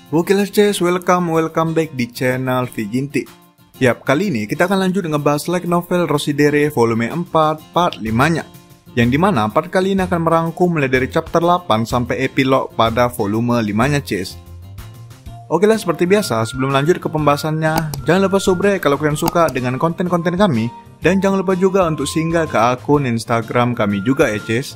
Oke lah Ces, welcome back di channel Vijinti. Yap, kali ini kita akan lanjut ngebahas light novel Rosidere volume 4 part 5-nya. Yang dimana part kali ini akan merangkum mulai dari chapter 8 sampai epilog pada volume 5-nya Ces. Oke lah, seperti biasa sebelum lanjut ke pembahasannya, jangan lupa subscribe kalau kalian suka dengan konten-konten kami. Dan jangan lupa juga untuk singgah ke akun Instagram kami juga ya Ces.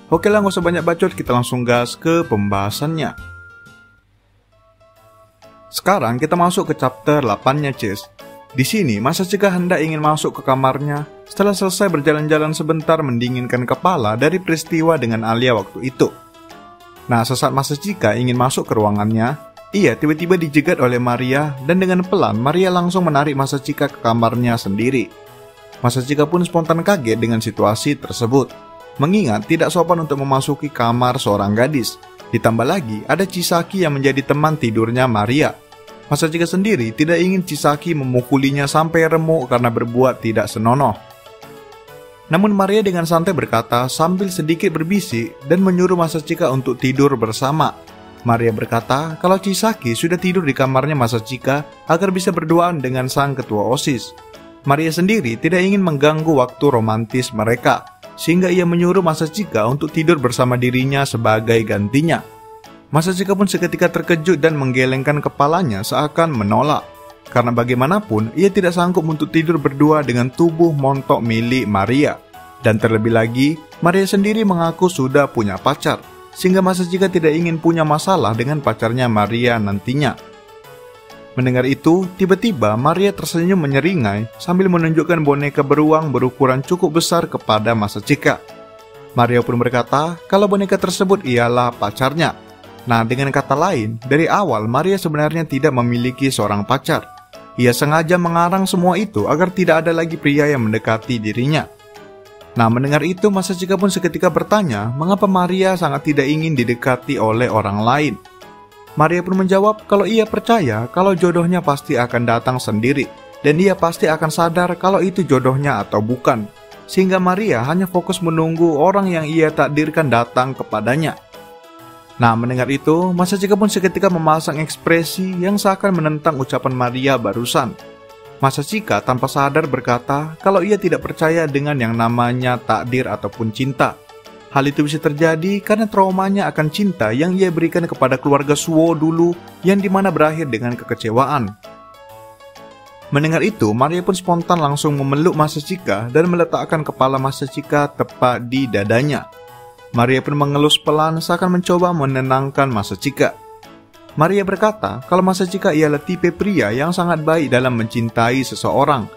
Oke lah, gak usah banyak bacot, kita langsung gas ke pembahasannya. Sekarang kita masuk ke chapter 8-nya Ces. Di sini Masachika hendak ingin masuk ke kamarnya setelah selesai berjalan-jalan sebentar mendinginkan kepala dari peristiwa dengan Alia waktu itu. Nah, sesaat Masachika ingin masuk ke ruangannya, ia tiba-tiba dijegat oleh Maria dan dengan pelan Maria langsung menarik Masachika ke kamarnya sendiri. Masachika pun spontan kaget dengan situasi tersebut, mengingat tidak sopan untuk memasuki kamar seorang gadis. Ditambah lagi, ada Chisaki yang menjadi teman tidurnya Maria. Masachika sendiri tidak ingin Chisaki memukulinya sampai remuk karena berbuat tidak senonoh. Namun Maria dengan santai berkata sambil sedikit berbisik dan menyuruh Masachika untuk tidur bersama. Maria berkata kalau Chisaki sudah tidur di kamarnya Masachika agar bisa berduaan dengan sang ketua OSIS. Maria sendiri tidak ingin mengganggu waktu romantis mereka, sehingga ia menyuruh Masachika untuk tidur bersama dirinya sebagai gantinya. Masachika pun seketika terkejut dan menggelengkan kepalanya seakan menolak, karena bagaimanapun ia tidak sanggup untuk tidur berdua dengan tubuh montok milik Maria. Dan terlebih lagi, Maria sendiri mengaku sudah punya pacar, sehingga Masachika tidak ingin punya masalah dengan pacarnya Maria nantinya. Mendengar itu, tiba-tiba Maria tersenyum menyeringai sambil menunjukkan boneka beruang berukuran cukup besar kepada Masachika. Maria pun berkata kalau boneka tersebut ialah pacarnya. Nah, dengan kata lain, dari awal Maria sebenarnya tidak memiliki seorang pacar. Ia sengaja mengarang semua itu agar tidak ada lagi pria yang mendekati dirinya. Nah, mendengar itu Masachika pun seketika bertanya mengapa Maria sangat tidak ingin didekati oleh orang lain. Maria pun menjawab kalau ia percaya kalau jodohnya pasti akan datang sendiri dan ia pasti akan sadar kalau itu jodohnya atau bukan. Sehingga Maria hanya fokus menunggu orang yang ia takdirkan datang kepadanya. Nah, mendengar itu, Masachika pun seketika memasang ekspresi yang seakan menentang ucapan Maria barusan. Masachika tanpa sadar berkata kalau ia tidak percaya dengan yang namanya takdir ataupun cinta. Hal itu bisa terjadi karena traumanya akan cinta yang ia berikan kepada keluarga Suo dulu yang dimana berakhir dengan kekecewaan. Mendengar itu, Maria pun spontan langsung memeluk Masachika dan meletakkan kepala Masachika tepat di dadanya. Maria pun mengelus pelan seakan mencoba menenangkan Masachika. Maria berkata kalau Masachika ialah tipe pria yang sangat baik dalam mencintai seseorang.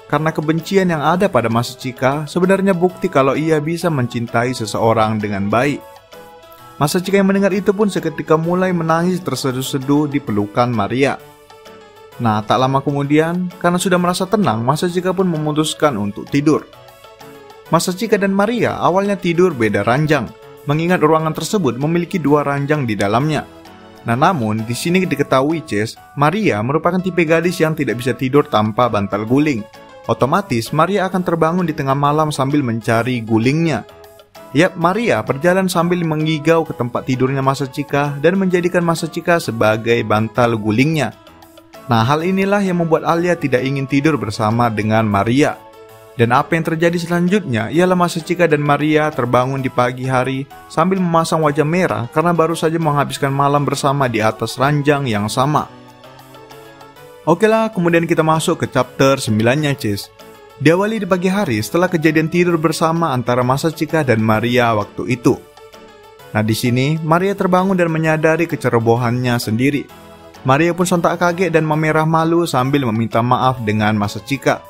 Karena kebencian yang ada pada Masachika sebenarnya bukti kalau ia bisa mencintai seseorang dengan baik. Masachika yang mendengar itu pun seketika mulai menangis terseduh-seduh di pelukan Maria. Nah, tak lama kemudian, karena sudah merasa tenang, Masachika pun memutuskan untuk tidur. Masachika dan Maria awalnya tidur beda ranjang, mengingat ruangan tersebut memiliki 2 ranjang di dalamnya. Nah, namun di sini diketahui Ces, Maria merupakan tipe gadis yang tidak bisa tidur tanpa bantal guling. Otomatis Maria akan terbangun di tengah malam sambil mencari gulingnya. Yap, Maria berjalan sambil mengigau ke tempat tidurnya Masachika dan menjadikan Masachika sebagai bantal gulingnya. Nah, hal inilah yang membuat Alia tidak ingin tidur bersama dengan Maria. Dan apa yang terjadi selanjutnya ialah Masachika dan Maria terbangun di pagi hari sambil memasang wajah merah karena baru saja menghabiskan malam bersama di atas ranjang yang sama. Oke lah, kemudian kita masuk ke chapter 9-nya Ces. Diawali di pagi hari setelah kejadian tidur bersama antara Masachika dan Maria waktu itu. Nah, di sini Maria terbangun dan menyadari kecerobohannya sendiri. Maria pun sontak kaget dan memerah malu sambil meminta maaf dengan Masachika.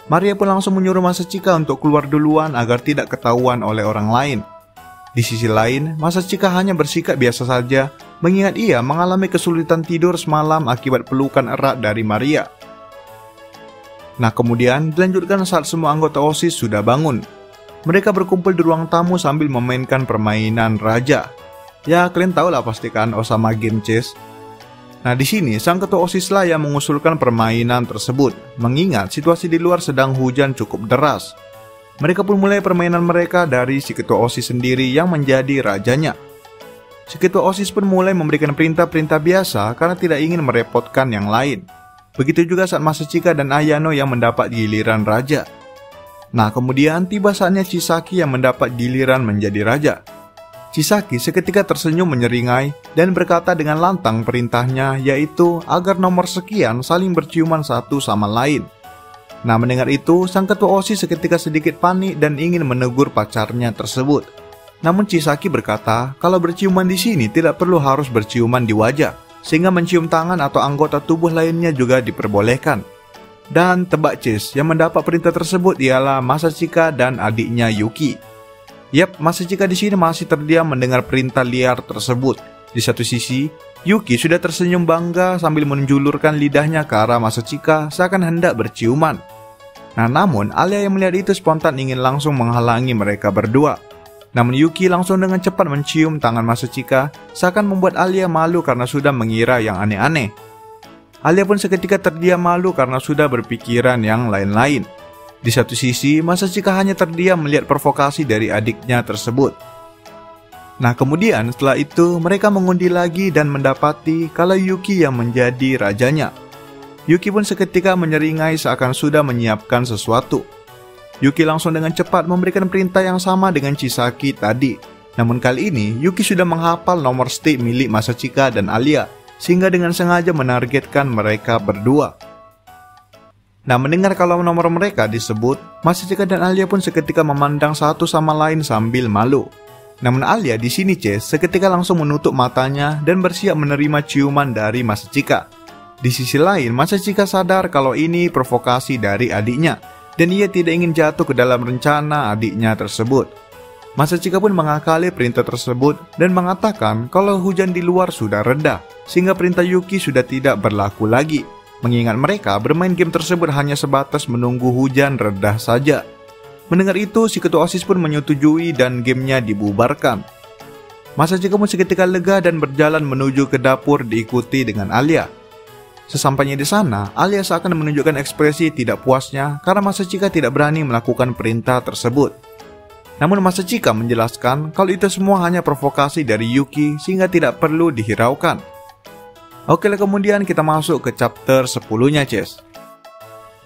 Maria pun langsung menyuruh Masachika untuk keluar duluan agar tidak ketahuan oleh orang lain. Di sisi lain, Masachika hanya bersikap biasa saja, mengingat ia mengalami kesulitan tidur semalam akibat pelukan erat dari Maria. Nah, kemudian dilanjutkan saat semua anggota OSIS sudah bangun. Mereka berkumpul di ruang tamu sambil memainkan permainan raja. Ya, kalian tahu lah pastikan Osama Game Chess. Nah, di sini sang ketua OSIS lah yang mengusulkan permainan tersebut, mengingat situasi di luar sedang hujan cukup deras. Mereka pun mulai permainan mereka dari si ketua OSIS sendiri yang menjadi rajanya. si ketua OSIS pun mulai memberikan perintah-perintah biasa karena tidak ingin merepotkan yang lain. Begitu juga saat Masachika dan Ayano yang mendapat giliran raja. Nah, kemudian tiba saatnya Chisaki yang mendapat giliran menjadi raja. Chisaki seketika tersenyum menyeringai dan berkata dengan lantang perintahnya, yaitu agar nomor sekian saling berciuman satu sama lain. Nah, mendengar itu, sang ketua OSIS seketika sedikit panik dan ingin menegur pacarnya tersebut. Namun Chisaki berkata kalau berciuman di sini tidak perlu harus berciuman di wajah, sehingga mencium tangan atau anggota tubuh lainnya juga diperbolehkan. Dan tebak Chis, yang mendapat perintah tersebut ialah Masachika dan adiknya Yuki. Yap, Masachika di sini masih terdiam mendengar perintah liar tersebut. Di satu sisi, Yuki sudah tersenyum bangga sambil menjulurkan lidahnya ke arah Masachika seakan hendak berciuman. Nah, namun Alia yang melihat itu spontan ingin langsung menghalangi mereka berdua. Namun Yuki langsung dengan cepat mencium tangan Masachika seakan membuat Alia malu karena sudah mengira yang aneh-aneh. Alia pun seketika terdiam malu karena sudah berpikiran yang lain-lain. Di satu sisi, Masachika hanya terdiam melihat provokasi dari adiknya tersebut. Nah, kemudian setelah itu mereka mengundi lagi dan mendapati kalau Yuki yang menjadi rajanya. Yuki pun seketika menyeringai seakan sudah menyiapkan sesuatu. Yuki langsung dengan cepat memberikan perintah yang sama dengan Chisaki tadi. Namun kali ini, Yuki sudah menghafal nomor stick milik Masachika dan Alia, sehingga dengan sengaja menargetkan mereka berdua. Nah, mendengar kalau nomor mereka disebut, Masachika dan Alia pun seketika memandang satu sama lain sambil malu. Namun Alia di sini seketika langsung menutup matanya dan bersiap menerima ciuman dari Masachika. Di sisi lain, Masachika sadar kalau ini provokasi dari adiknya, dan ia tidak ingin jatuh ke dalam rencana adiknya tersebut. Masachika pun mengakali perintah tersebut dan mengatakan kalau hujan di luar sudah reda, sehingga perintah Yuki sudah tidak berlaku lagi. Mengingat mereka bermain game tersebut hanya sebatas menunggu hujan reda saja. Mendengar itu, si ketua OSIS pun menyetujui dan gamenya dibubarkan. Masachika pun seketika lega dan berjalan menuju ke dapur diikuti dengan Alia. Sesampainya di sana, Alia seakan menunjukkan ekspresi tidak puasnya karena Masachika tidak berani melakukan perintah tersebut. Namun Masachika menjelaskan kalau itu semua hanya provokasi dari Yuki sehingga tidak perlu dihiraukan. Oke, kemudian kita masuk ke chapter 10-nya, Ces.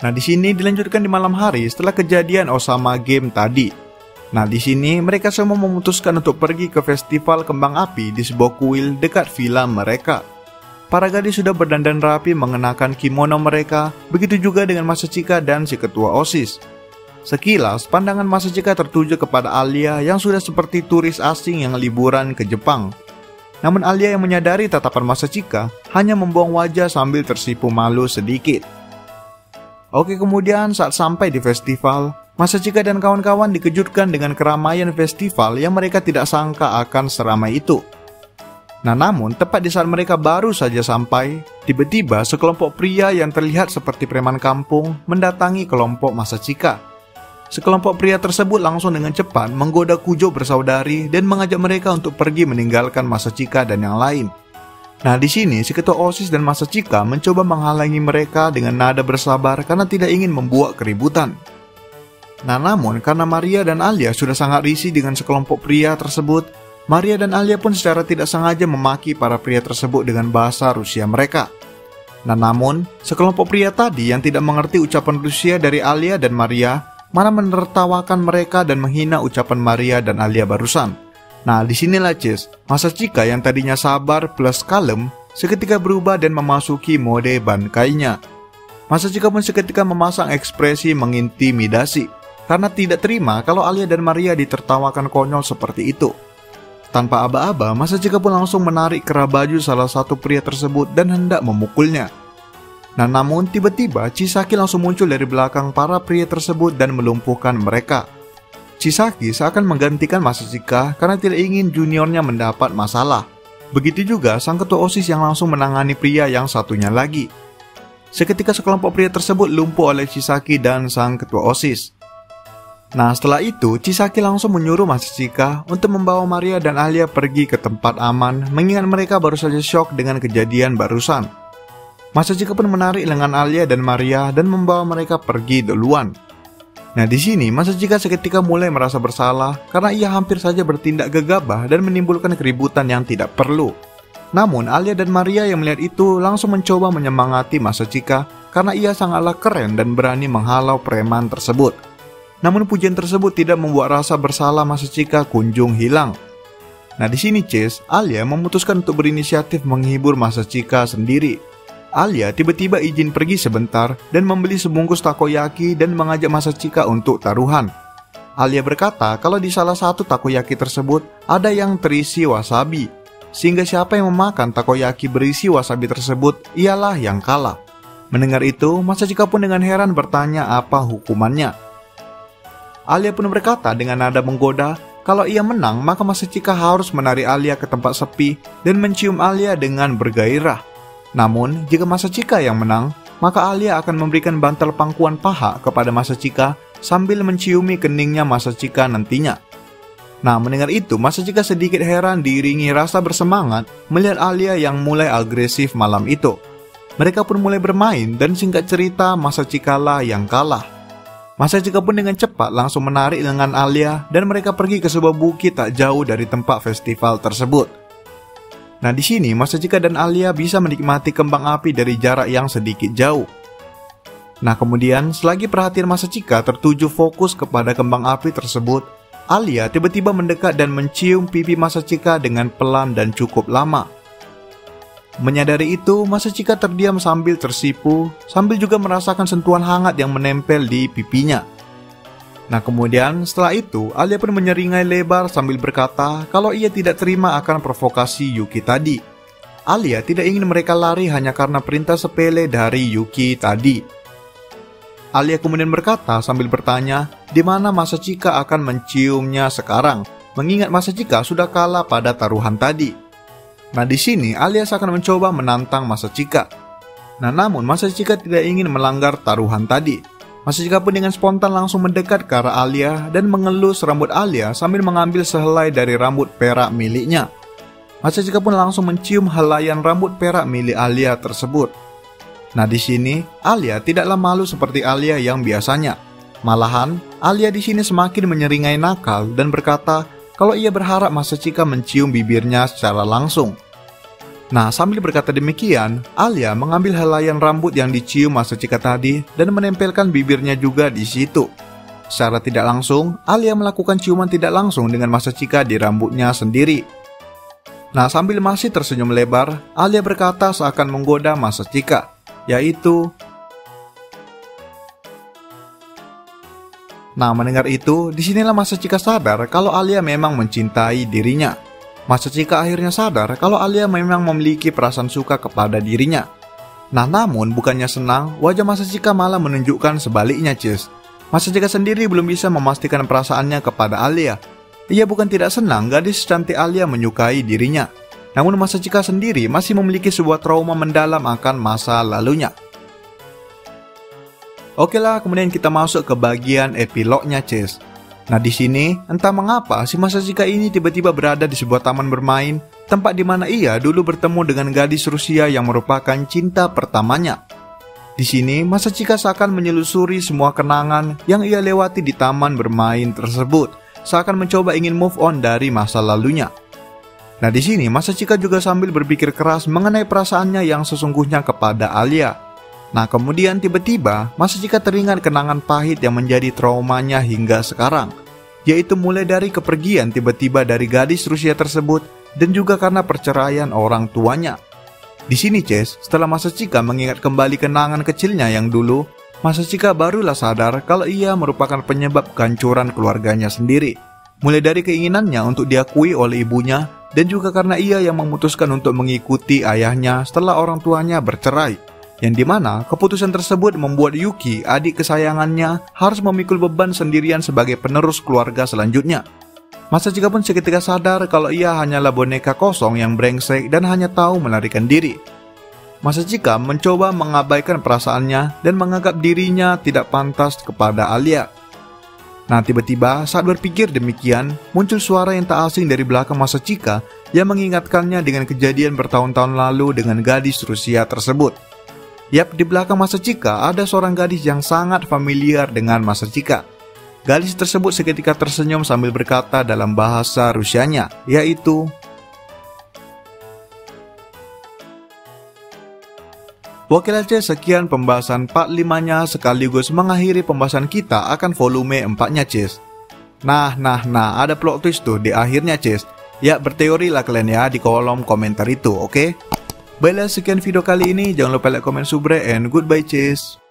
Nah, di sini dilanjutkan di malam hari setelah kejadian Osama Game tadi. Nah, di sini mereka semua memutuskan untuk pergi ke festival kembang api di sebuah kuil dekat villa mereka. Para gadis sudah berdandan rapi mengenakan kimono mereka, begitu juga dengan Masachika dan si ketua OSIS. Sekilas, pandangan Masachika tertuju kepada Alia yang sudah seperti turis asing yang liburan ke Jepang. Namun Alia yang menyadari tatapan Masachika hanya membuang wajah sambil tersipu malu sedikit. Oke, kemudian saat sampai di festival, Masachika dan kawan-kawan dikejutkan dengan keramaian festival yang mereka tidak sangka akan seramai itu. Nah, namun tepat di saat mereka baru saja sampai, tiba-tiba sekelompok pria yang terlihat seperti preman kampung mendatangi kelompok Masachika. Sekelompok pria tersebut langsung dengan cepat menggoda Kujo bersaudari dan mengajak mereka untuk pergi meninggalkan Masachika dan yang lain. Nah, di sini si ketua OSIS dan Masachika mencoba menghalangi mereka dengan nada bersabar karena tidak ingin membuat keributan. Nah, namun karena Maria dan Alia sudah sangat risih dengan sekelompok pria tersebut, Maria dan Alia pun secara tidak sengaja memaki para pria tersebut dengan bahasa Rusia mereka. Nah, namun sekelompok pria tadi yang tidak mengerti ucapan Rusia dari Alia dan Maria malah menertawakan mereka dan menghina ucapan Maria dan Alia barusan. Nah, disinilah Ces, Masachika yang tadinya sabar plus kalem seketika berubah dan memasuki mode bankainya. Masachika pun seketika memasang ekspresi mengintimidasi karena tidak terima kalau Alia dan Maria ditertawakan konyol seperti itu. Tanpa aba-aba, Masachika pun langsung menarik kerah baju salah satu pria tersebut dan hendak memukulnya. Nah, namun tiba-tiba Chisaki langsung muncul dari belakang para pria tersebut dan melumpuhkan mereka. Chisaki seakan menggantikan Masachika karena tidak ingin juniornya mendapat masalah. Begitu juga sang ketua OSIS yang langsung menangani pria yang satunya lagi. Seketika sekelompok pria tersebut lumpuh oleh Chisaki dan sang ketua OSIS. Nah, setelah itu Chisaki langsung menyuruh Masachika untuk membawa Maria dan Alia pergi ke tempat aman, mengingat mereka baru saja syok dengan kejadian barusan. Masachika pun menarik lengan Alia dan Maria dan membawa mereka pergi duluan. Nah, di sini Masachika seketika mulai merasa bersalah karena ia hampir saja bertindak gegabah dan menimbulkan keributan yang tidak perlu. Namun, Alia dan Maria yang melihat itu langsung mencoba menyemangati Masachika karena ia sangatlah keren dan berani menghalau preman tersebut. Namun pujian tersebut tidak membuat rasa bersalah Masachika kunjung hilang. Nah, di sini Chase, Alia memutuskan untuk berinisiatif menghibur Masachika sendiri. Alia tiba-tiba izin pergi sebentar dan membeli sebungkus takoyaki dan mengajak Masachika untuk taruhan. Alia berkata kalau di salah satu takoyaki tersebut ada yang terisi wasabi, sehingga siapa yang memakan takoyaki berisi wasabi tersebut ialah yang kalah. Mendengar itu, Masachika pun dengan heran bertanya apa hukumannya. Alia pun berkata dengan nada menggoda kalau ia menang maka Masachika harus menarik Alia ke tempat sepi dan mencium Alia dengan bergairah. Namun, jika Masachika yang menang, maka Alia akan memberikan bantal pangkuan paha kepada Masachika sambil menciumi keningnya Masachika nantinya. Nah, mendengar itu, Masachika sedikit heran diiringi rasa bersemangat melihat Alia yang mulai agresif malam itu. Mereka pun mulai bermain dan singkat cerita Masachika lah yang kalah. Masachika pun dengan cepat langsung menarik lengan Alia dan mereka pergi ke sebuah bukit tak jauh dari tempat festival tersebut. Nah, di sini Masachika dan Alia bisa menikmati kembang api dari jarak yang sedikit jauh. Nah, kemudian selagi perhatian Masachika tertuju fokus kepada kembang api tersebut, Alia tiba-tiba mendekat dan mencium pipi Masachika dengan pelan dan cukup lama. Menyadari itu, Masachika terdiam sambil tersipu, sambil juga merasakan sentuhan hangat yang menempel di pipinya. Nah, kemudian setelah itu, Alia pun menyeringai lebar sambil berkata kalau ia tidak terima akan provokasi Yuki tadi. Alia tidak ingin mereka lari hanya karena perintah sepele dari Yuki tadi. Alia kemudian berkata sambil bertanya di mana Masachika akan menciumnya sekarang, mengingat Masachika sudah kalah pada taruhan tadi. Nah, di sini Alia akan mencoba menantang Masachika. Nah, namun Masachika tidak ingin melanggar taruhan tadi. Masachika pun dengan spontan langsung mendekat ke arah Alia dan mengelus rambut Alia sambil mengambil sehelai dari rambut perak miliknya. Masachika pun langsung mencium helaian rambut perak milik Alia tersebut. Nah, di sini Alia tidaklah malu seperti Alia yang biasanya. Malahan, Alia di sini semakin menyeringai nakal dan berkata kalau ia berharap Masachika mencium bibirnya secara langsung. Nah, sambil berkata demikian, Alia mengambil helaian rambut yang dicium Masachika tadi dan menempelkan bibirnya juga di situ. Secara tidak langsung, Alia melakukan ciuman tidak langsung dengan Masachika di rambutnya sendiri. Nah, sambil masih tersenyum lebar, Alia berkata seakan menggoda Masachika, yaitu... Nah, mendengar itu, disinilah Masachika sadar kalau Alia memang mencintai dirinya. Masachika akhirnya sadar kalau Alia memang memiliki perasaan suka kepada dirinya. Nah, namun bukannya senang, wajah Masachika malah menunjukkan sebaliknya, Cis. Masachika sendiri belum bisa memastikan perasaannya kepada Alia. Ia bukan tidak senang gadis cantik Alia menyukai dirinya. Namun Masachika sendiri masih memiliki sebuah trauma mendalam akan masa lalunya. Oke lah, kemudian kita masuk ke bagian epilognya, Cis. Nah, di sini entah mengapa si Masachika ini tiba-tiba berada di sebuah taman bermain, tempat di mana ia dulu bertemu dengan gadis Rusia yang merupakan cinta pertamanya. Di sini Masachika seakan menyelusuri semua kenangan yang ia lewati di taman bermain tersebut, seakan mencoba ingin move on dari masa lalunya. Nah, di sini Masachika juga sambil berpikir keras mengenai perasaannya yang sesungguhnya kepada Alia. Nah, kemudian tiba-tiba Masachika teringat kenangan pahit yang menjadi traumanya hingga sekarang, yaitu mulai dari kepergian tiba-tiba dari gadis Rusia tersebut dan juga karena perceraian orang tuanya. Di sini, Ches, setelah Masachika mengingat kembali kenangan kecilnya yang dulu, Masachika barulah sadar kalau ia merupakan penyebab kehancuran keluarganya sendiri. Mulai dari keinginannya untuk diakui oleh ibunya dan juga karena ia yang memutuskan untuk mengikuti ayahnya setelah orang tuanya bercerai. Yang dimana keputusan tersebut membuat Yuki, adik kesayangannya, harus memikul beban sendirian sebagai penerus keluarga selanjutnya. Masachika pun seketika sadar kalau ia hanyalah boneka kosong yang brengsek dan hanya tahu melarikan diri. Masachika mencoba mengabaikan perasaannya dan menganggap dirinya tidak pantas kepada Alia. Nah, tiba-tiba saat berpikir demikian, muncul suara yang tak asing dari belakang Masachika yang mengingatkannya dengan kejadian bertahun-tahun lalu dengan gadis Rusia tersebut. Yap, di belakang Masachika ada seorang gadis yang sangat familiar dengan Masachika, Gadis tersebut seketika tersenyum sambil berkata dalam bahasa Rusianya, yaitu Wakil LC, sekian pembahasan part 5-nya sekaligus mengakhiri pembahasan kita akan volume 4-nya, Cis. Nah, ada plot twist tuh di akhirnya, Cis. Ya, berteori lah kalian ya di kolom komentar itu, oke? Baiklah, sekian video kali ini. Jangan lupa like, comment, subscribe, and goodbye, Cis.